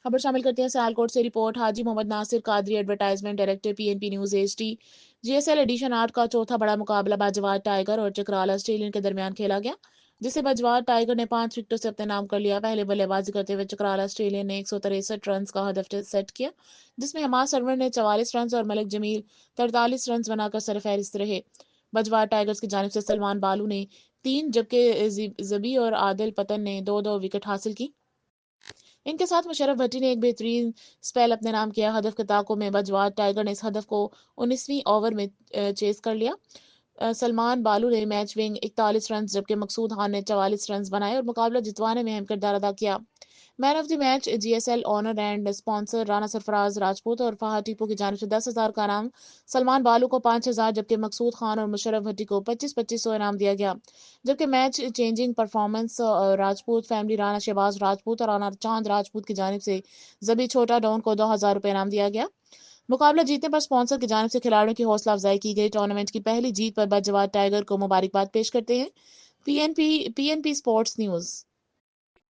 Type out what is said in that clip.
خبر شامل کرتے ہیں سیالکوٹ سے report. Haji Muhammad Nasir Qadri advertisement director P N P news H D. G S L edition 8 کا چوتھا بڑا مقابلہ باجواد ٹائیگر اور چکرالہ آسٹریلین کے درمیان کھیلا گیا، جسے باجواد ٹائیگر نے 5 وکٹوں سے اپنے نام کر لیا۔ پہلے بلے بازی کرتے ہوئے چکرالہ آسٹریلین نے 163 رنز کا ہدف سیٹ کیا، جس میں حماد سرور نے 44 رنز اور ملک جمیل 43 رنز بنا کر سرفہرست رہے۔ باجواد ٹائیگرز کی جانب سے سلمان بالو نے 3 جبکہ زبی اور عادل پتن نے 2 وکٹ حاصل کی۔ ان کے ساتھ مشرف بھٹی نے ایک بہترین سپیل اپنے نام کیا۔ ہدف کے تعاقب میں باجواد ٹائیگر نے اس ہدف کو 19ویں اوور میں چیز کر لیا۔ سلمان بالو نے میچ ونگ 41 رنز جبکہ مقصود خان نے 44 رنز بنائے اور مقابلہ جتوانے میں اہم کردار ادا کیا۔ Man of the match G S L owner and sponsor Rana Sarfaraz Rajput اور فہد ٹیپو کی جانب سے 10,000 کا انعام، سلمان بالو کو 5,000 جبکہ مقصود خان اور مشرف بھٹی کو 25,2500 انعام دیا گیا۔ جبکہ match changing performance Rajput family Rana Shahbaz Rajput اور رانا چاند راجپوت کی جانب سے زبی چھوٹا ڈون کو 2,000 روپے انعام دیا گیا۔ مقابلہ جیتنے پر اسپانسر کی جانب سے کھلاڑیوں کی حوصلہ افزائی کی گئی۔ ٹورنامنٹ کی پہلی جیت پر باجواد ٹائیگر کو مبارکباد پیش کرتے ہیں پی این پی اسپورٹس نیوز۔